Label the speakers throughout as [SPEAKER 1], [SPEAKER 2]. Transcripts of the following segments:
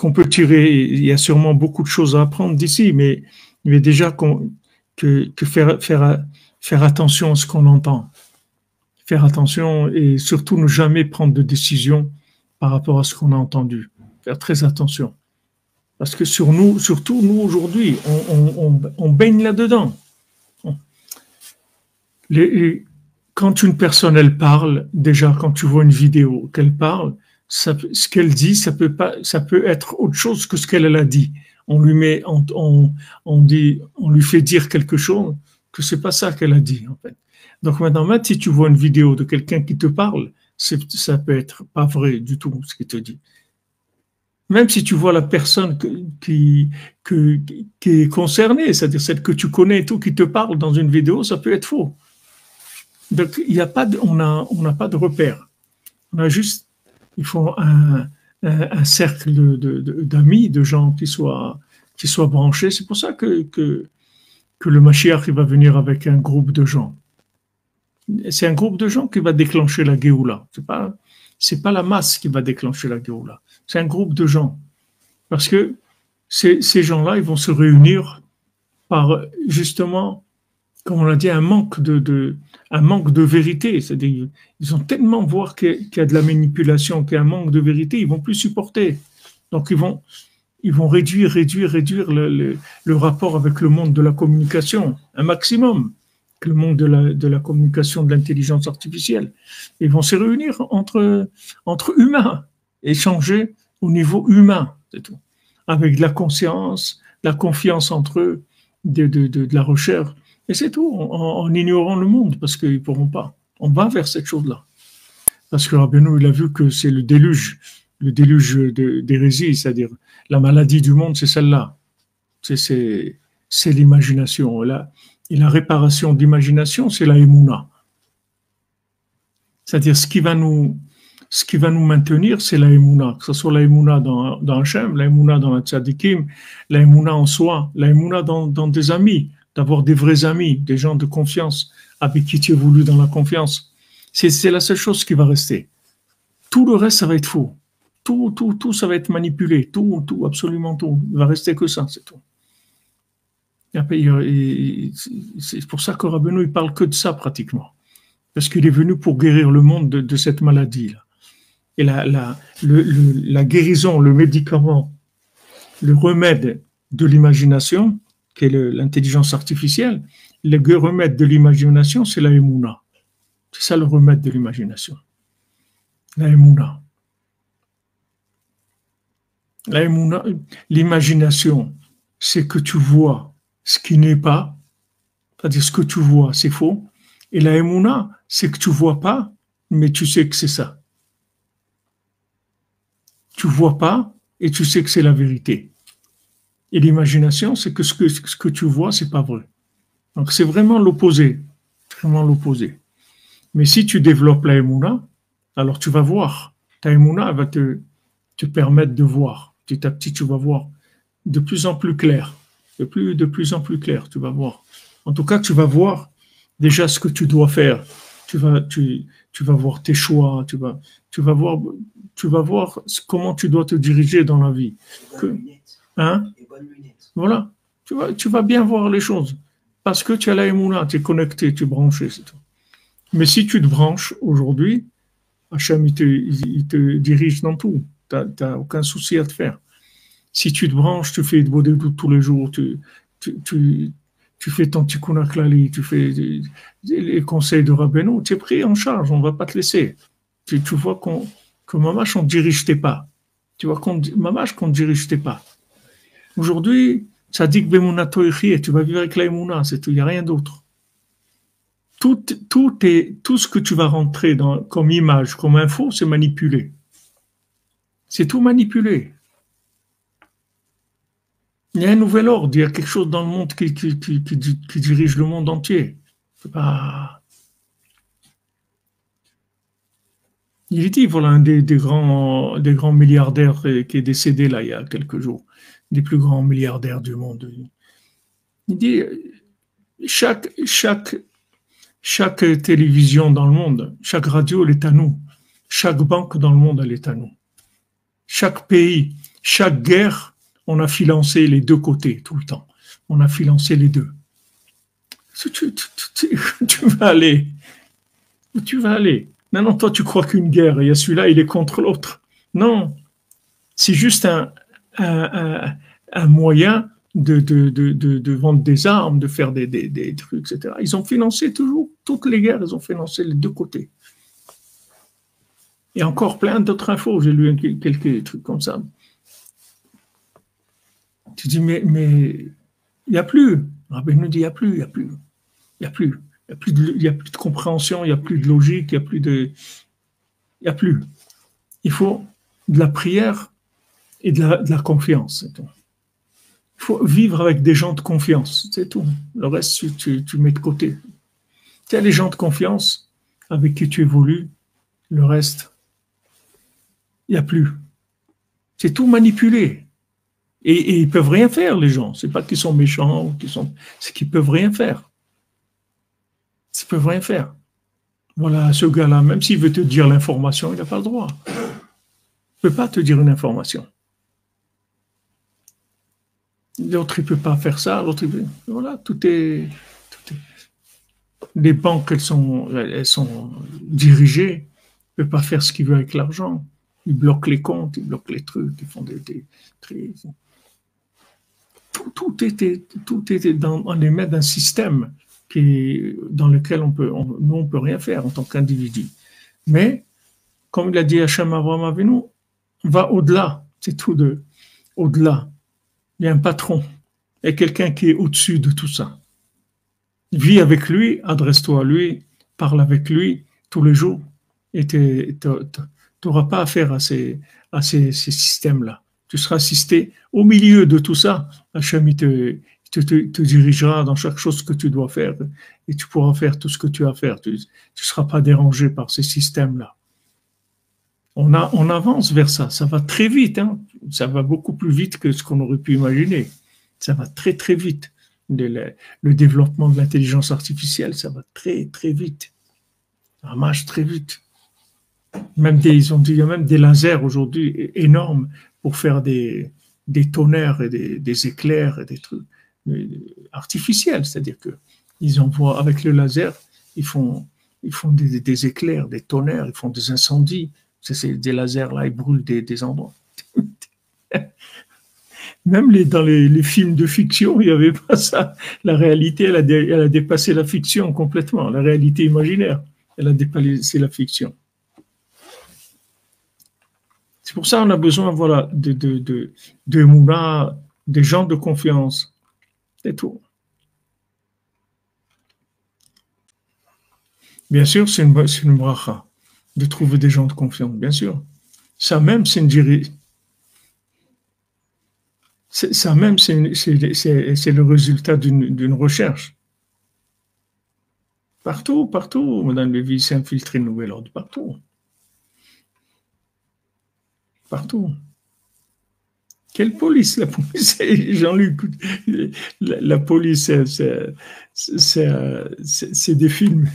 [SPEAKER 1] qu'on peut tirer, il y a sûrement beaucoup de choses à apprendre d'ici, mais déjà que faire attention à ce qu'on entend. Faire attention et surtout ne jamais prendre de décision par rapport à ce qu'on a entendu. Faire très attention. Parce que surtout nous aujourd'hui, on baigne là-dedans. Quand une personne, elle parle, déjà quand tu vois une vidéo qu'elle parle, ce qu'elle dit, ça peut être autre chose que ce qu'elle a dit. On lui fait dire quelque chose que c'est pas ça qu'elle a dit, en fait. Donc maintenant, si tu vois une vidéo de quelqu'un qui te parle, ça peut être pas vrai du tout ce qu'il te dit. Même si tu vois la personne qui est concernée, c'est-à-dire celle que tu connais et tout, qui te parle dans une vidéo, ça peut être faux. Donc il y a pas on n'a pas de repère. On a juste, il faut un cercle d'amis, de gens qui soient branchés. C'est pour ça que le Mashiach il va venir avec un groupe de gens. C'est un groupe de gens qui va déclencher la Géoula. C'est pas la masse qui va déclencher la Géoula. C'est un groupe de gens. Parce que ces gens-là, ils vont se réunir par, justement, comme on l'a dit, un manque de vérité. C'est-à-dire, ils ont tellement voir qu'il y a de la manipulation, qu'il y a un manque de vérité, ils vont plus supporter. Donc, ils vont réduire le rapport avec le monde de la communication, un maximum, que le monde de la communication, de l'intelligence artificielle. Ils vont se réunir entre humains, échanger au niveau humain, c'est tout. Avec de la conscience, la confiance entre eux, de la recherche. Et c'est tout, en ignorant le monde, parce qu'ils ne pourront pas. On va vers cette chose-là. Parce que Rabbeinu, il a vu que c'est le déluge d'hérésie, c'est-à-dire la maladie du monde, c'est celle-là. C'est l'imagination. Et la réparation d'imagination, c'est la émouna. C'est-à-dire ce qui va nous maintenir, c'est la émouna. Que ce soit la émouna dans Hachem, la émouna dans la tzadikim, la émouna en soi, la émouna dans des amis, d'avoir des vrais amis, des gens de confiance, avec qui tu évolues dans la confiance. C'est la seule chose qui va rester. Tout le reste, ça va être faux. Tout, ça va être manipulé. Tout, absolument tout. Il va rester que ça, c'est tout. Et après, c'est pour ça que Rabbeinu, il parle que de ça, pratiquement. Parce qu'il est venu pour guérir le monde de cette maladie-là. Et la guérison, le médicament, le remède de l'imagination, qui est l'intelligence artificielle, le remède de l'imagination, c'est la émouna. C'est ça le remède de l'imagination. La émouna. La émouna, l'imagination, c'est que tu vois ce qui n'est pas, c'est-à-dire ce que tu vois, c'est faux. Et la émouna, c'est que tu vois pas, mais tu sais que c'est ça. Tu vois pas et tu sais que c'est la vérité. Et l'imagination, c'est que ce que tu vois, c'est pas vrai. Donc c'est vraiment l'opposé. Vraiment l'opposé. Mais si tu développes la émouna, alors tu vas voir. Ta émouna va te permettre de voir. Petit à petit, tu vas voir de plus en plus clair. De plus en plus clair, tu vas voir. En tout cas, tu vas voir déjà ce que tu dois faire. Tu vas voir tes choix. Tu vas voir comment tu dois te diriger dans la vie. Voilà. Tu vas bien voir les choses. Parce que tu as la émouna, tu es connecté, tu es branché, c'est tout. Mais si tu te branches aujourd'hui, Hachem, il te dirige dans tout. Tu n'as aucun souci à te faire. Si tu te branches, tu fais de Bodédout tous les jours, tu fais ton tikkun haklali, tu fais les conseils de Rabbeinu, tu es pris en charge, on ne va pas te laisser. Tu vois que mamash, on ne dirige tes pas. Tu vois mamash, qu'on ne dirige tes pas. Aujourd'hui, ça dit que Bemunato Ichie, tu vas vivre avec la Emouna, c'est tout, il n'y a rien d'autre. Tout ce que tu vas rentrer comme image, comme info, c'est manipulé. C'est tout manipulé. Il y a un nouvel ordre, il y a quelque chose dans le monde qui dirige le monde entier. C'est pas... Il dit, voilà, un des grands milliardaires qui est décédé là il y a quelques jours, des plus grands milliardaires du monde. Il dit, chaque télévision dans le monde, chaque radio, elle est à nous. Chaque banque dans le monde, elle est à nous. Chaque pays, Chaque guerre, on a financé les deux côtés tout le temps. On a financé les deux. Tu vas aller. Où tu vas aller? Non, toi, tu crois qu'une guerre, il y a celui-là, il est contre l'autre. Non, c'est juste un moyen de vendre des armes, de faire des trucs, etc. Ils ont financé toujours, toutes les guerres, ils ont financé les deux côtés. Et encore plein d'autres infos, j'ai lu quelques trucs comme ça. Tu dis, mais il n'y a plus. Rabbi nous dit, il n'y a plus, il n'y a plus. Il n'y a plus. Il n'y a plus de compréhension, il n'y a plus de logique, il n'y a plus. Il faut de la prière et de la confiance, c'est tout. Il faut vivre avec des gens de confiance, c'est tout. Le reste, tu mets de côté. Tu as les gens de confiance avec qui tu évolues, le reste, il n'y a plus. C'est tout manipulé. Et ils ne peuvent rien faire, les gens. Ce n'est pas qu'ils sont méchants, c'est qu'ils ne peuvent rien faire. Ils ne peuvent rien faire. Voilà, ce gars-là, même s'il veut te dire l'information, il n'a pas le droit. Il ne peut pas te dire une information. L'autre, il ne peut pas faire ça, l'autre, il peut... Voilà, tout est... Les banques, elles sont dirigées. Il ne peut pas faire ce qu'il veut avec l'argent. Ils bloquent les comptes, ils bloquent les trucs, ils font des tout était dans, on les met d'un système dans lequel on peut rien faire en tant qu'individu. Mais, comme il a dit Hachem Avraham Avinu, va au-delà, c'est tout au-delà. Il y a un patron, il y a quelqu'un qui est au-dessus de tout ça. Vis avec lui, adresse-toi à lui, parle avec lui tous les jours, et tu n'auras pas affaire à ces systèmes-là. Tu seras assisté au milieu de tout ça. Hachem, il te dirigera dans chaque chose que tu dois faire et tu pourras faire tout ce que tu as à faire. Tu ne seras pas dérangé par ces systèmes-là. On avance vers ça. Ça va très vite. Hein. Ça va beaucoup plus vite que ce qu'on aurait pu imaginer. Ça va très, très vite. Le développement de l'intelligence artificielle, ça va très, très vite. Ça marche très vite. Ils ont dit, il y a même des lasers aujourd'hui énormes pour faire des tonnerres et des éclairs et des trucs artificiels. C'est-à-dire qu'ils envoient avec le laser, ils font des éclairs, des tonnerres, ils font des incendies. C'est des lasers là, ils brûlent des endroits. Même dans les films de fiction, il n'y avait pas ça. La réalité, elle a dépassé la fiction complètement. La réalité imaginaire, elle a dépassé la fiction. C'est pour ça qu'on a besoin, voilà, de moulins, des gens de confiance. C'est tout. Bien sûr, c'est une bracha de trouver des gens de confiance, bien sûr. Ça même, c'est le résultat d'une recherche. Partout, Mme Lévy s'est infiltrée de nouvel ordre, partout. Partout. Quelle police? La police, Jean-Luc, la police, c'est des films.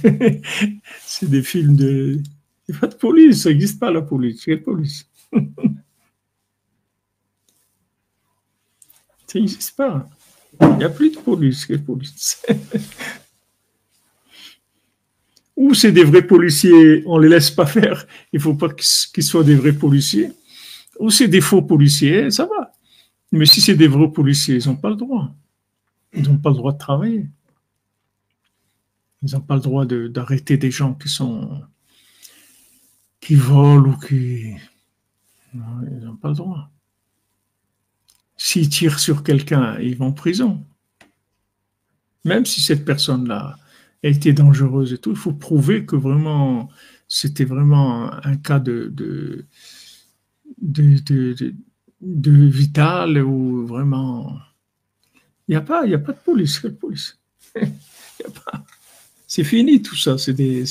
[SPEAKER 1] C'est des films de... Il n'y a pas de police, ça n'existe pas la police. Quelle police? Ça n'existe pas. Il n'y a plus de police. Quelle police? Ou c'est des vrais policiers, on ne les laisse pas faire. Il ne faut pas qu'ils soient des vrais policiers. Ou c'est des faux policiers, ça va. Mais si c'est des vrais policiers, ils n'ont pas le droit. Ils n'ont pas le droit de travailler. Ils n'ont pas le droit d'arrêter des gens qui volent ou qui... Non, ils n'ont pas le droit. S'ils tirent sur quelqu'un, ils vont en prison. Même si cette personne-là a été dangereuse et tout, il faut prouver que vraiment, c'était vraiment un cas de vital ou vraiment... Il n'y a pas de police. Quelle police? Il n'y a pas. C'est fini tout ça. C'est des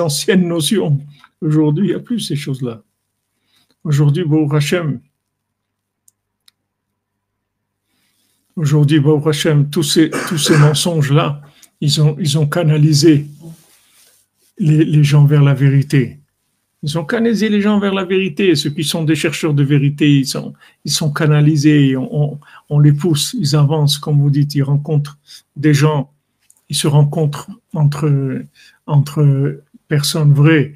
[SPEAKER 1] anciennes notions. Aujourd'hui, il n'y a plus ces choses-là. Aujourd'hui, Baruch Hashem, tous ces mensonges-là, ils ont canalisé les gens vers la vérité. Ils ont canalisé les gens vers la vérité. Ceux qui sont des chercheurs de vérité, ils sont canalisés. On les pousse, ils avancent, comme vous dites, ils rencontrent des gens, ils se rencontrent entre personnes vraies.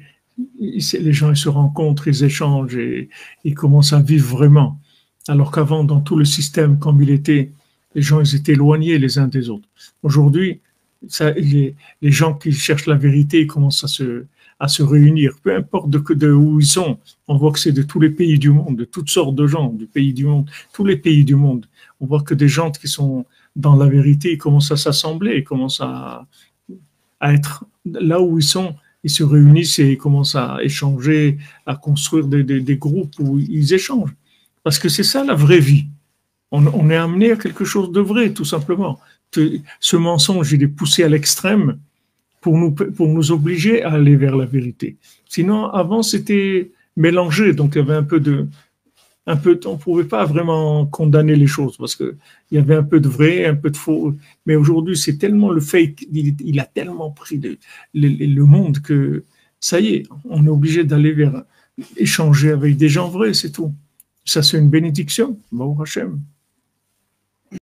[SPEAKER 1] Les gens, ils se rencontrent, ils échangent et ils commencent à vivre vraiment. Alors qu'avant, dans tout le système comme il était, les gens, ils étaient éloignés les uns des autres. Aujourd'hui, les gens qui cherchent la vérité, ils commencent à se réunir, peu importe de où ils sont. On voit que c'est de tous les pays du monde, de toutes sortes de gens, du pays du monde, tous les pays du monde. On voit que des gens qui sont dans la vérité, ils commencent à s'assembler, ils commencent à être là où ils sont, ils se réunissent et ils commencent à échanger, à construire des groupes où ils échangent. Parce que c'est ça la vraie vie. On est amené à quelque chose de vrai, tout simplement. Ce mensonge, il est poussé à l'extrême pour nous obliger à aller vers la vérité. Sinon, avant, c'était mélangé, donc il y avait on ne pouvait pas vraiment condamner les choses parce qu'il y avait un peu de vrai, un peu de faux. Mais aujourd'hui, c'est tellement le fake, il a tellement pris le monde que ça y est, on est obligé d'aller vers échanger avec des gens vrais, c'est tout. Ça, c'est une bénédiction. Baruch Hashem.